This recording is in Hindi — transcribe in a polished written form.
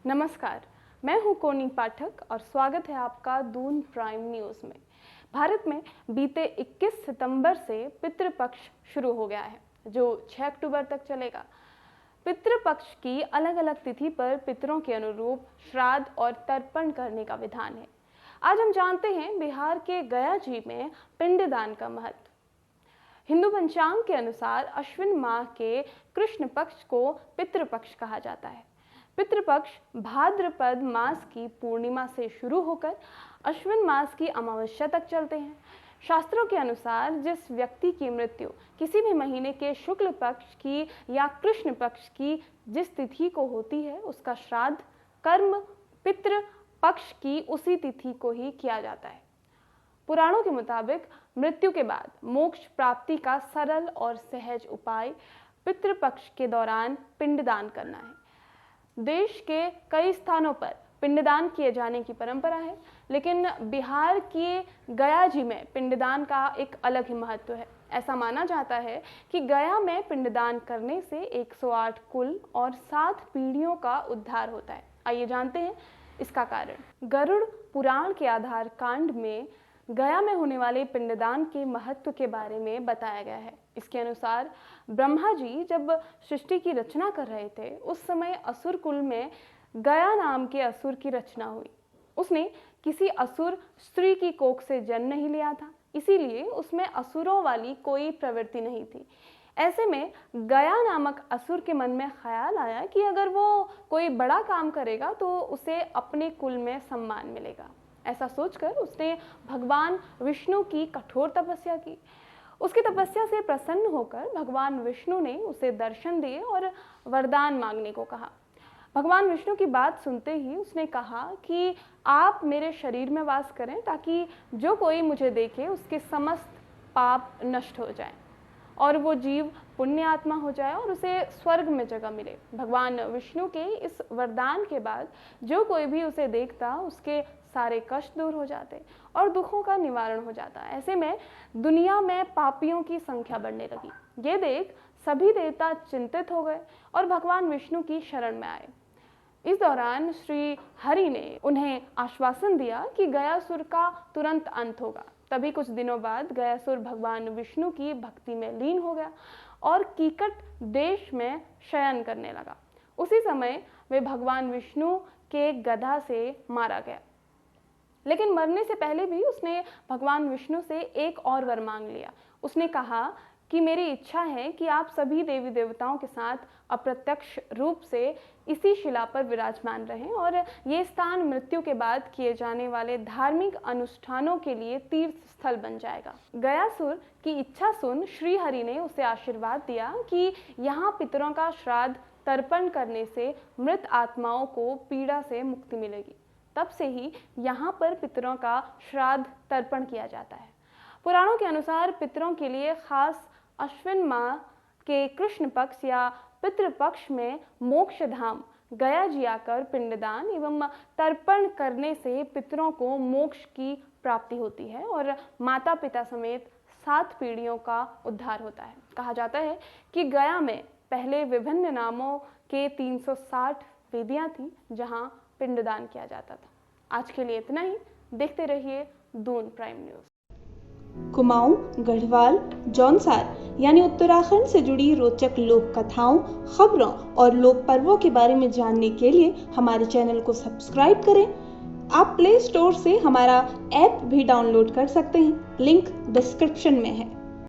नमस्कार, मैं हूं कोनी पाठक और स्वागत है आपका दून प्राइम न्यूज़ में। भारत में बीते 21 सितंबर से पितृपक्ष शुरू हो गया है, जो 6 अक्टूबर तक चलेगा। पितृपक्ष की अलग अलग तिथि पर पितरों के अनुरूप श्राद्ध और तर्पण करने का विधान है। आज हम जानते हैं बिहार के गया जी में पिंडदान का महत्व। हिंदू पंचांग के अनुसार अश्विन माह के कृष्ण पक्ष को पितृपक्ष कहा जाता है। पितृपक्ष भाद्रपद मास की पूर्णिमा से शुरू होकर अश्विन मास की अमावस्या तक चलते हैं। शास्त्रों के अनुसार जिस व्यक्ति की मृत्यु किसी भी महीने के शुक्ल पक्ष की या कृष्ण पक्ष की जिस तिथि को होती है, उसका श्राद्ध कर्म पितृ पक्ष की उसी तिथि को ही किया जाता है। पुराणों के मुताबिक मृत्यु के बाद मोक्ष प्राप्ति का सरल और सहज उपाय पितृपक्ष के दौरान पिंडदान करना है। देश के कई स्थानों पर पिंडदान किए जाने की परंपरा है, लेकिन बिहार के गया जी में पिंडदान का एक अलग ही महत्व है। ऐसा माना जाता है कि गया में पिंडदान करने से 108 कुल और 7 पीढ़ियों का उद्धार होता है। आइए जानते हैं इसका कारण। गरुड़ पुराण के आधार कांड में गया में होने वाले पिंडदान के महत्व के बारे में बताया गया है। इसके अनुसार ब्रह्मा जी जब सृष्टि की रचना कर रहे थे, उस समय असुर कुल में गया नाम के असुर की रचना हुई। उसने किसी असुर स्त्री की कोख से जन्म नहीं लिया था, इसीलिए उसमें असुरों वाली कोई प्रवृत्ति नहीं थी। ऐसे में गया नामक असुर के मन में ख्याल आया कि अगर वो कोई बड़ा काम करेगा तो उसे अपने कुल में सम्मान मिलेगा। ऐसा सोचकर उसने भगवान विष्णु की कठोर तपस्या की। उसकी तपस्या से प्रसन्न होकर भगवान विष्णु ने उसे दर्शन दिए और वरदान मांगने को कहा। भगवान विष्णु की बात सुनते ही उसने कहा कि आप मेरे शरीर में वास करें ताकि जो कोई मुझे देखे उसके समस्त पाप नष्ट हो जाएं और वो जीव पुण्य आत्मा हो जाए और उसे स्वर्ग में जगह मिले। भगवान विष्णु के इस वरदान के बाद जो कोई भी उसे देखता उसके सारे कष्ट दूर हो जाते और दुखों का निवारण हो जाता। ऐसे में दुनिया में पापियों की संख्या बढ़ने लगी। ये देख सभी देवता चिंतित हो गए और भगवान विष्णु की शरण में आए। इस दौरान श्री हरि ने उन्हें आश्वासन दिया कि गयासुर का तुरंत अंत होगा। तभी कुछ दिनों बाद गयासुर भगवान विष्णु की भक्ति में लीन हो गया और कीकट देश में शयन करने लगा। उसी समय वे भगवान विष्णु के गदा से मारा गया, लेकिन मरने से पहले भी उसने भगवान विष्णु से एक और वर मांग लिया। उसने कहा कि मेरी इच्छा है कि आप सभी देवी देवताओं के साथ अप्रत्यक्ष रूप से इसी शिला पर विराजमान रहें और ये स्थान मृत्यु के बाद किए जाने वाले धार्मिक अनुष्ठानों के लिए तीर्थ स्थल बन जाएगा। गयासुर की इच्छा सुन श्री हरि ने उसे आशीर्वाद दिया कि यहाँ पितरों का श्राद्ध तर्पण करने से मृत आत्माओं को पीड़ा से मुक्ति मिलेगी। तब से ही यहाँ पर पितरों का श्राद्ध तर्पण किया जाता है। पुराणों के अनुसार पितरों के लिए खास अश्विन माह के कृष्ण पक्ष या पितृपक्ष में मोक्ष धाम गया जी आकर पिंडदान एवं तर्पण करने से पितरों को मोक्ष की प्राप्ति होती है और माता पिता समेत 7 पीढ़ियों का उद्धार होता है। कहा जाता है कि गया में पहले विभिन्न नामों के 360 वेदियां थी जहां पिंडदान किया जाता था। आज के लिए इतना ही। देखते रहिए दून प्राइम न्यूज़। कुमाऊं, गढ़वाल, जौनसार यानी उत्तराखंड से जुड़ी रोचक लोक कथाओं, खबरों और लोक पर्वों के बारे में जानने के लिए हमारे चैनल को सब्सक्राइब करें। आप प्ले स्टोर से हमारा ऐप भी डाउनलोड कर सकते हैं, लिंक डिस्क्रिप्शन में है।